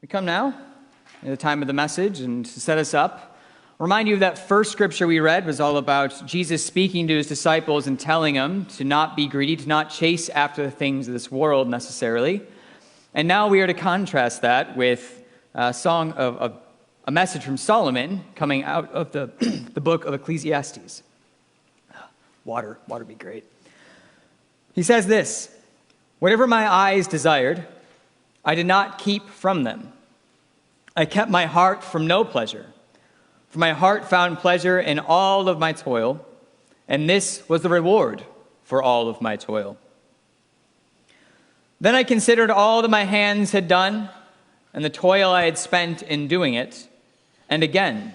We come now at the time of the message, and to set us up, remind you of that first scripture we read was all about Jesus speaking to his disciples and telling them to not be greedy, to not chase after the things of this world necessarily. And now we are to contrast that with a message from Solomon coming out of the book of Ecclesiastes. Water would be great. He says this: "Whatever my eyes desired, I did not keep from them. I kept my heart from no pleasure. For my heart found pleasure in all of my toil, and this was the reward for all of my toil. Then I considered all that my hands had done, and the toil I had spent in doing it, and again,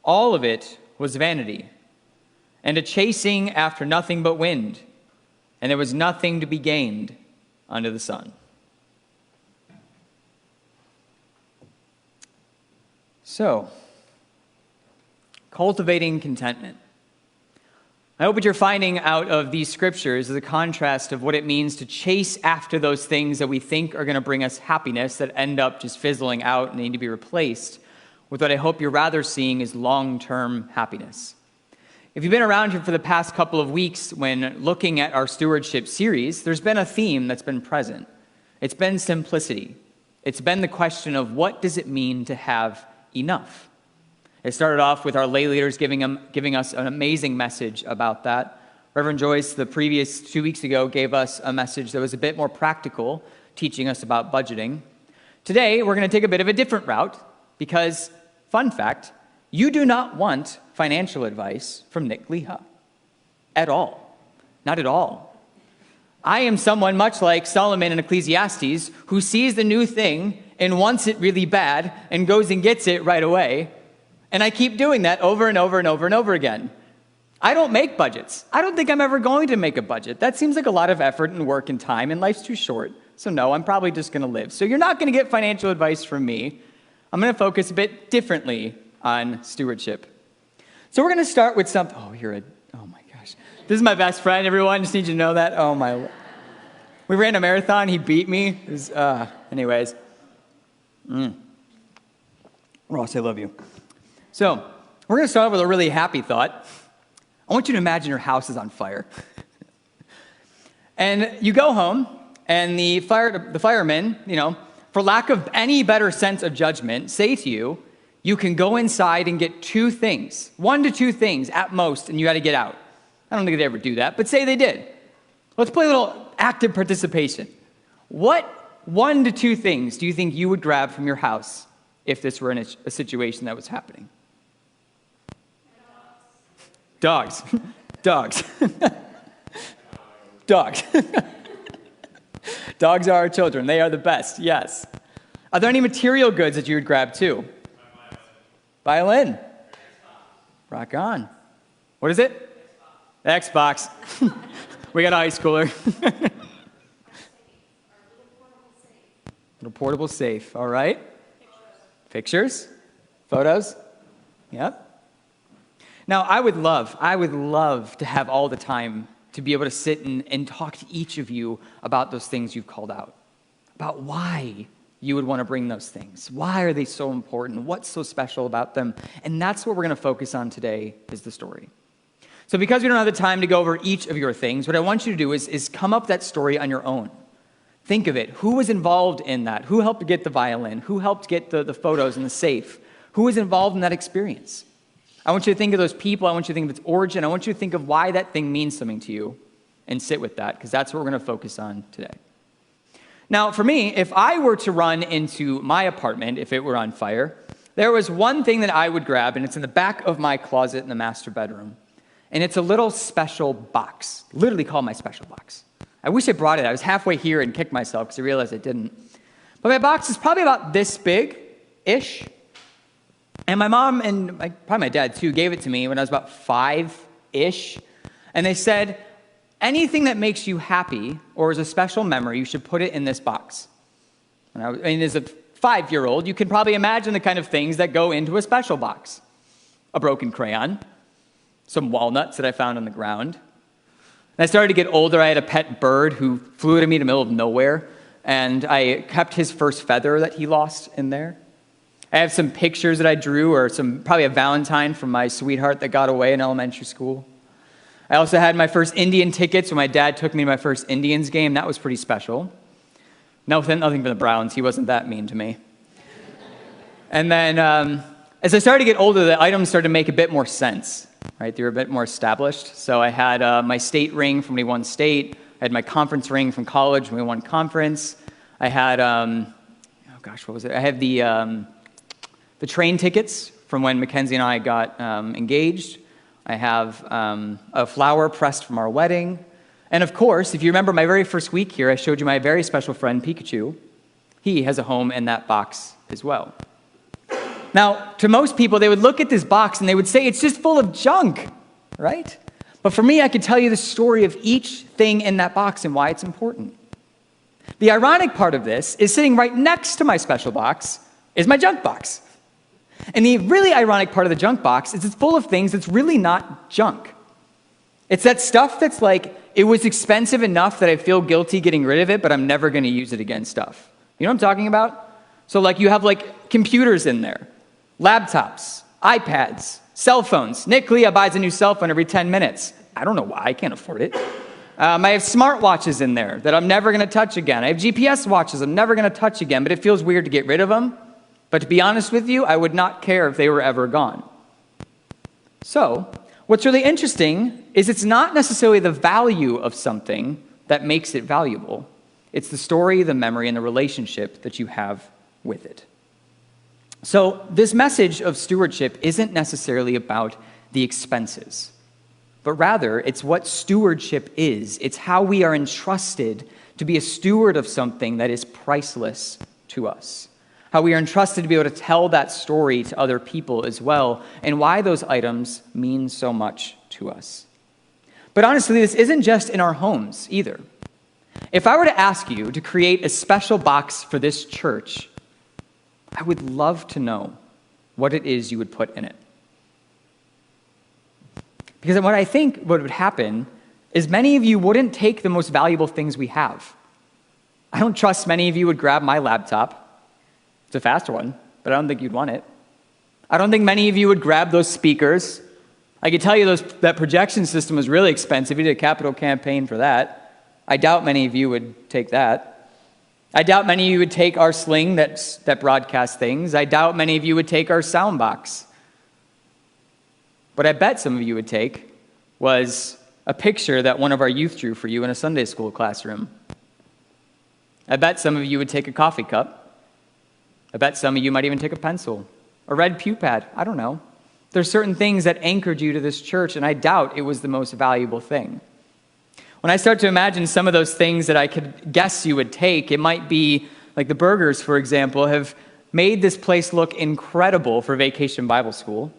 all of it was vanity, and a chasing after nothing but wind, and there was nothing to be gained under the sun." So, cultivating contentment. I hope what you're finding out of these scriptures is a contrast of what it means to chase after those things that we think are going to bring us happiness that end up just fizzling out and need to be replaced with what I hope you're rather seeing is long-term happiness. If you've been around here for the past couple of weeks when looking at our stewardship series, there's been a theme that's been present. It's been simplicity. It's been the question of what does it mean to have enough? It started off with our lay leaders giving us an amazing message about that. Reverend Joyce, the previous 2 weeks ago, gave us a message that was a bit more practical, teaching us about budgeting. Today, we're going to take a bit of a different route because, fun fact, you do not want financial advice from Nick Leha. At all. Not at all. I am someone much like Solomon in Ecclesiastes who sees the new thing and wants it really bad and goes and gets it right away. And I keep doing that over and over and over and over again. I don't make budgets. I don't think I'm ever going to make a budget. That seems like a lot of effort and work and time, and life's too short. So no, I'm probably just going to live. So you're not going to get financial advice from me. I'm going to focus a bit differently on stewardship. So we're going to start with something. Oh my gosh. This is my best friend, everyone. Just need you to know that. Oh my. We ran a marathon. He beat me. Anyways. Ross, I love you. So we're going to start with a really happy thought. I want you to imagine your house is on fire. And you go home, and the firemen, for lack of any better sense of judgment, say to you, you can go inside and get 2 things, 1 to 2 things at most, and you got to get out. I don't think they'd ever do that, but say they did. Let's play a little active participation. What 1 to 2 things do you think you would grab from your house if this were in a situation that was happening? Dogs. Dogs. Dogs. Dogs are our children. They are the best, yes. Are there any material goods that you would grab too? Violin. Rock on. What is it? Xbox. We got a high schooler. Little portable safe. All right. Pictures. Photos. Yep. Now, I would love to have all the time to be able to sit and talk to each of you about those things you've called out, about why you would want to bring those things. Why are they so important? What's so special about them? And that's what we're going to focus on today is the story. So because we don't have the time to go over each of your things, what I want you to do is come up that story on your own. Think of it. Who was involved in that? Who helped get the violin? Who helped get the photos and the safe? Who was involved in that experience? I want you to think of those people. I want you to think of its origin. I want you to think of why that thing means something to you and sit with that, because that's what we're going to focus on today. Now, for me, if I were to run into my apartment, if it were on fire, there was one thing that I would grab, and it's in the back of my closet in the master bedroom. And it's a little special box, literally called my special box. I wish I brought it. I was halfway here and kicked myself because I realized I didn't. But my box is probably about this big-ish. And my mom and probably my dad, too, gave it to me when I was about 5-ish. And they said, anything that makes you happy or is a special memory, you should put it in this box. And as a 5-year-old, you can probably imagine the kind of things that go into a special box. A broken crayon, some walnuts that I found on the ground. And I started to get older. I had a pet bird who flew to me in the middle of nowhere. and I kept his first feather that he lost in there. I have some pictures that I drew, or probably a Valentine from my sweetheart that got away in elementary school. I also had my first Indian tickets when my dad took me to my first Indians game. That was pretty special. Nothing from the Browns. He wasn't that mean to me. And then as I started to get older, the items started to make a bit more sense, right? They were a bit more established. So I had my state ring from when we won state. I had my conference ring from college when we won conference. I had, what was it? I had the train tickets from when Mackenzie and I got engaged. I have a flower pressed from our wedding. And of course, if you remember my very first week here, I showed you my very special friend, Pikachu. He has a home in that box as well. Now, to most people, they would look at this box and they would say, it's just full of junk, right? But for me, I could tell you the story of each thing in that box and why it's important. The ironic part of this is sitting right next to my special box is my junk box. And the really ironic part of the junk box is it's full of things that's really not junk. It's that stuff that's like, it was expensive enough that I feel guilty getting rid of it, but I'm never going to use it again stuff. You know what I'm talking about? So like you have like computers in there, laptops, iPads, cell phones. Nick Leah buys a new cell phone every 10 minutes. I don't know why, I can't afford it. I have smartwatches in there that I'm never going to touch again. I have GPS watches I'm never going to touch again, but it feels weird to get rid of them. But to be honest with you, I would not care if they were ever gone. So, what's really interesting is it's not necessarily the value of something that makes it valuable. It's the story, the memory, and the relationship that you have with it. So, this message of stewardship isn't necessarily about the expenses, but rather it's what stewardship is. It's how we are entrusted to be a steward of something that is priceless to us. How we are entrusted to be able to tell that story to other people as well, and why those items mean so much to us. But honestly, this isn't just in our homes either. If I were to ask you to create a special box for this church, I would love to know what it is you would put in it. Because what I think what would happen is many of you wouldn't take the most valuable things we have. I don't trust many of you would grab my laptop. It's a fast one, but I don't think you'd want it. I don't think many of you would grab those speakers. I could tell you that projection system was really expensive. You did a capital campaign for that. I doubt many of you would take that. I doubt many of you would take our sling that broadcasts things. I doubt many of you would take our sound box. What I bet some of you would take was a picture that one of our youth drew for you in a Sunday school classroom. I bet some of you would take a coffee cup. I bet some of you might even take a pencil, a red pew pad. I don't know. There's certain things that anchored you to this church, and I doubt it was the most valuable thing. When I start to imagine some of those things that I could guess you would take, it might be like the burgers, for example, have made this place look incredible for Vacation Bible School.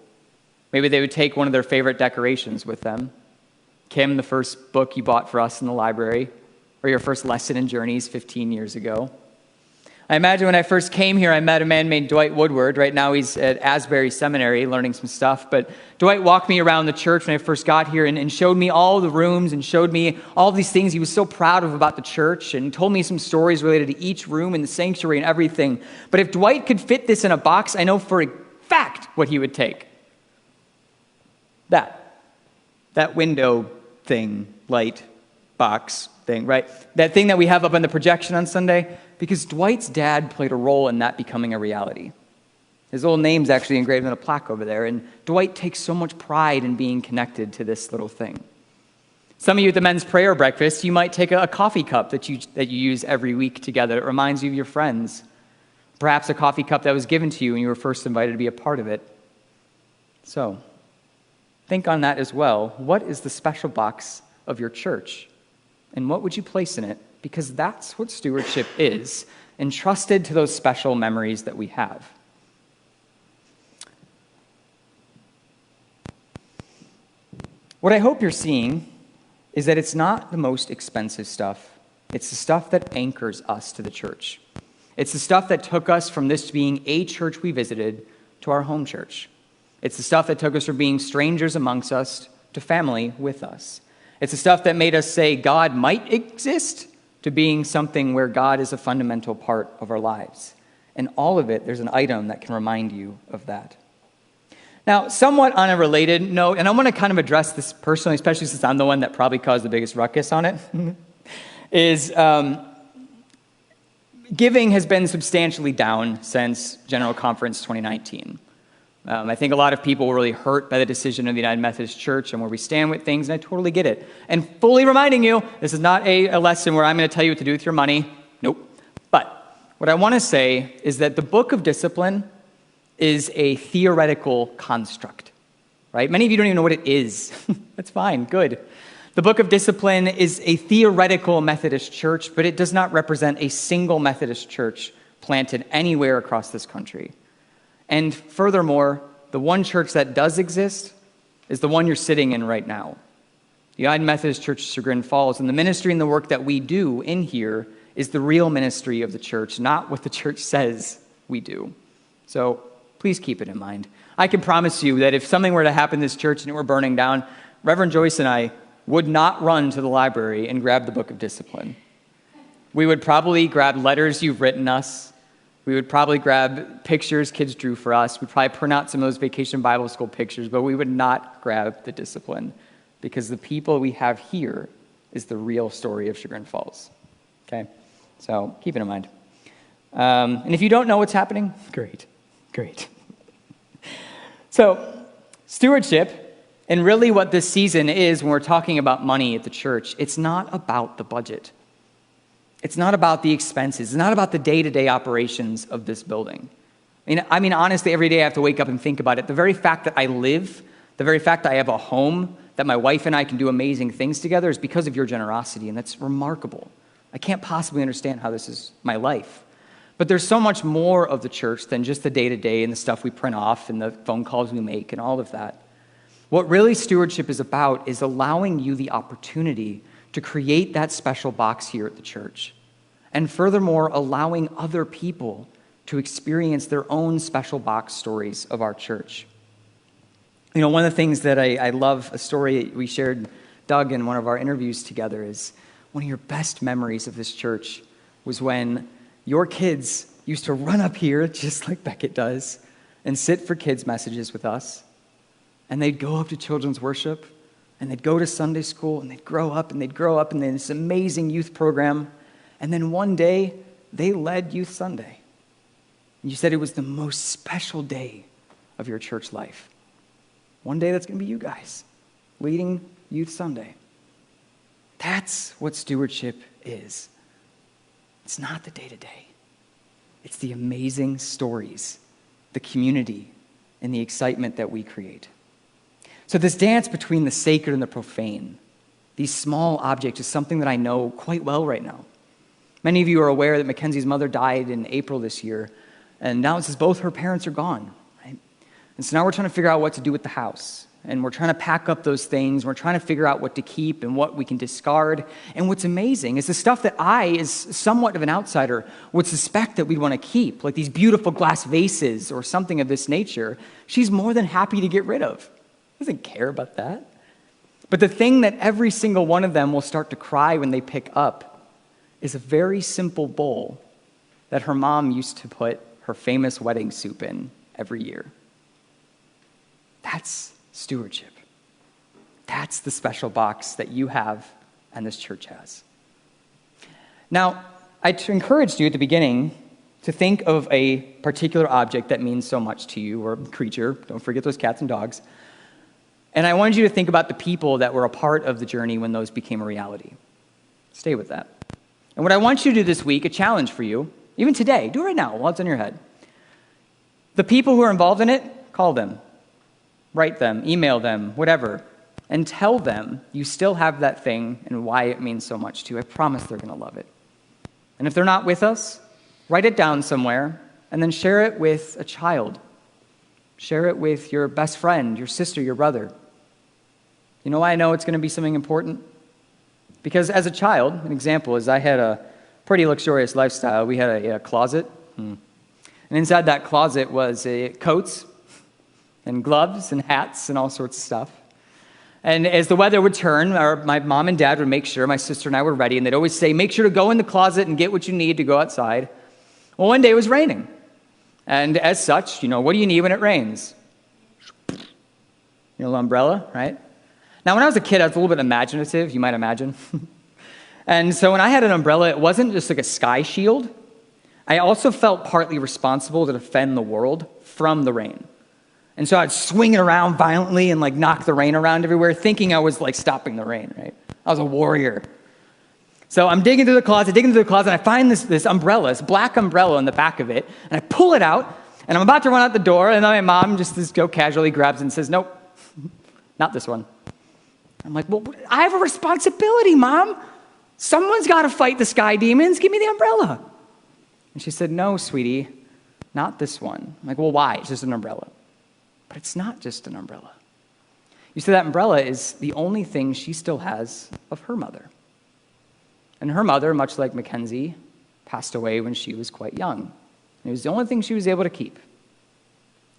Maybe they would take one of their favorite decorations with them. Kim, the first book you bought for us in the library, or your first lesson in Journeys 15 years ago. I imagine when I first came here, I met a man named Dwight Woodward. Right now he's at Asbury Seminary learning some stuff. But Dwight walked me around the church when I first got here and showed me all the rooms and showed me all these things he was so proud of about the church and told me some stories related to each room in the sanctuary and everything. But if Dwight could fit this in a box, I know for a fact what he would take. That window thing, light box thing, right? That thing that we have up on the projection on Sunday. Because Dwight's dad played a role in that becoming a reality. His old name's actually engraved on a plaque over there, and Dwight takes so much pride in being connected to this little thing. Some of you at the men's prayer breakfast, you might take a coffee cup that you use every week together. It reminds you of your friends. Perhaps a coffee cup that was given to you when you were first invited to be a part of it. So, think on that as well. What is the special box of your church? And what would you place in it? Because that's what stewardship is, entrusted to those special memories that we have. What I hope you're seeing is that it's not the most expensive stuff. It's the stuff that anchors us to the church. It's the stuff that took us from this being a church we visited to our home church. It's the stuff that took us from being strangers amongst us to family with us. It's the stuff that made us say God might exist to being something where God is a fundamental part of our lives. And all of it, there's an item that can remind you of that. Now, somewhat on a related note, and I want to kind of address this personally, especially since I'm the one that probably caused the biggest ruckus on it, is giving has been substantially down since General Conference 2019. I think a lot of people were really hurt by the decision of the United Methodist Church and where we stand with things, and I totally get it. And fully reminding you, this is not a lesson where I'm going to tell you what to do with your money. Nope. But what I want to say is that the book of discipline is a theoretical construct, right? Many of you don't even know what it is. That's fine, good. The book of discipline is a theoretical Methodist church, but it does not represent a single Methodist church planted anywhere across this country. And furthermore, the one church that does exist is the one you're sitting in right now. The United Methodist Church of Chagrin Falls, and the ministry and the work that we do in here is the real ministry of the church, not what the church says we do. So please keep it in mind. I can promise you that if something were to happen in this church and it were burning down, Reverend Joyce and I would not run to the library and grab the book of discipline. We would probably grab letters you've written us. We would probably grab pictures kids drew for us. We'd probably print out some of those Vacation Bible School pictures, but we would not grab the discipline because the people we have here is the real story of Chagrin Falls. Okay? So keep it in mind. And if you don't know what's happening, great. So, stewardship, and really what this season is when we're talking about money at the church, it's not about the budget. It's not about the expenses. It's not about the day-to-day operations of this building. I mean, honestly, every day I have to wake up and think about it. The very fact that I live, the very fact that I have a home, that my wife and I can do amazing things together is because of your generosity, and that's remarkable. I can't possibly understand how this is my life. But there's so much more of the church than just the day-to-day and the stuff we print off and the phone calls we make and all of that. What really stewardship is about is allowing you the opportunity to create that special box here at the church. And furthermore, allowing other people to experience their own special box stories of our church. You know, one of the things that I love, a story we shared, Doug, in one of our interviews together, is one of your best memories of this church was when your kids used to run up here, just like Beckett does, and sit for kids' messages with us. And they'd go up to children's worship, and they'd go to Sunday school, and they'd grow up in this amazing youth program. And then one day, they led Youth Sunday. And you said it was the most special day of your church life. One day, that's going to be you guys, leading Youth Sunday. That's what stewardship is. It's not the day-to-day. It's the amazing stories, the community, and the excitement that we create. So this dance between the sacred and the profane, these small objects, is something that I know quite well right now. Many of you are aware that Mackenzie's mother died in April this year, and now it says both her parents are gone, right? And so now we're trying to figure out what to do with the house. And we're trying to pack up those things. We're trying to figure out what to keep and what we can discard. And what's amazing is the stuff that I, as somewhat of an outsider, would suspect that we'd want to keep, like these beautiful glass vases or something of this nature, she's more than happy to get rid of. Doesn't care about that. But the thing that every single one of them will start to cry when they pick up is a very simple bowl that her mom used to put her famous wedding soup in every year. That's stewardship. That's the special box that you have and this church has. Now, I encouraged you at the beginning to think of a particular object that means so much to you, or creature. Don't forget those cats and dogs. And I wanted you to think about the people that were a part of the journey when those became a reality. Stay with that. And what I want you to do this week, a challenge for you, even today, do it right now while it's in your head. The people who are involved in it, call them. Write them, email them, whatever, and tell them you still have that thing and why it means so much to you. I promise they're going to love it. And if they're not with us, write it down somewhere and then share it with a child. Share it with your best friend, your sister, your brother. You know why I know it's going to be something important? Because as a child, an example is I had a pretty luxurious lifestyle. We had a closet. And inside that closet was coats and gloves and hats and all sorts of stuff. And as the weather would turn, my mom and dad would make sure my sister and I were ready, and they'd always say, make sure to go in the closet and get what you need to go outside. Well, one day it was raining. And as such, what do you need when it rains? Your little umbrella, right? Now, when I was a kid, I was a little bit imaginative, you might imagine. And so when I had an umbrella, it wasn't just like a sky shield. I also felt partly responsible to defend the world from the rain. And so I'd swing it around violently and knock the rain around everywhere, thinking I was stopping the rain, right? I was a warrior. So I'm digging through the closet, and I find this umbrella, this black umbrella in the back of it, and I pull it out, and I'm about to run out the door, and then my mom just casually grabs it and says, nope, not this one. I'm like, well, I have a responsibility, Mom. Someone's got to fight the sky demons. Give me the umbrella. And she said, no, sweetie, not this one. I'm like, well, why? It's just an umbrella. But it's not just an umbrella. You see, that umbrella is the only thing she still has of her mother. And her mother, much like Mackenzie, passed away when she was quite young. And it was the only thing she was able to keep.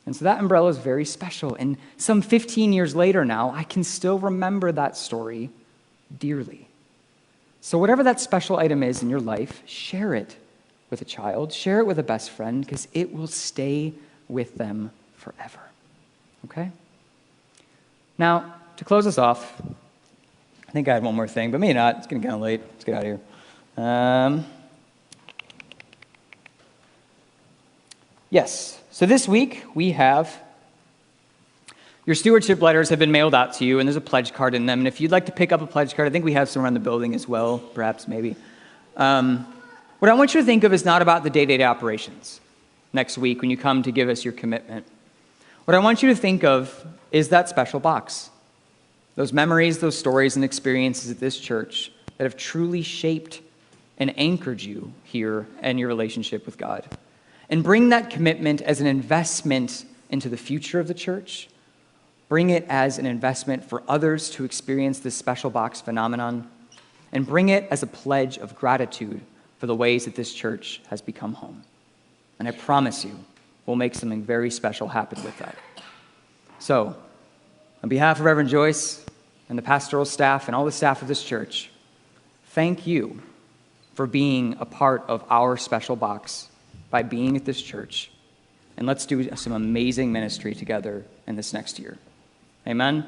And so that umbrella is very special. And some 15 years later now, I can still remember that story dearly. So whatever that special item is in your life, share it with a child, share it with a best friend, because it will stay with them forever. Okay? Now, to close us off, I think I had one more thing, but maybe not. It's getting kind of late. Let's get out of here. Yes. So this week, we have your stewardship letters have been mailed out to you, and there's a pledge card in them. And if you'd like to pick up a pledge card, I think we have some around the building as well, perhaps, maybe. What I want you to think of is not about the day-to-day operations next week when you come to give us your commitment. What I want you to think of is that special box. Those memories, those stories, and experiences at this church that have truly shaped and anchored you here and your relationship with God. And bring that commitment as an investment into the future of the church. Bring it as an investment for others to experience this special box phenomenon. And bring it as a pledge of gratitude for the ways that this church has become home. And I promise you, we'll make something very special happen with that. So, on behalf of Reverend Joyce and the pastoral staff and all the staff of this church, thank you for being a part of our special box by being at this church. And let's do some amazing ministry together in this next year. Amen.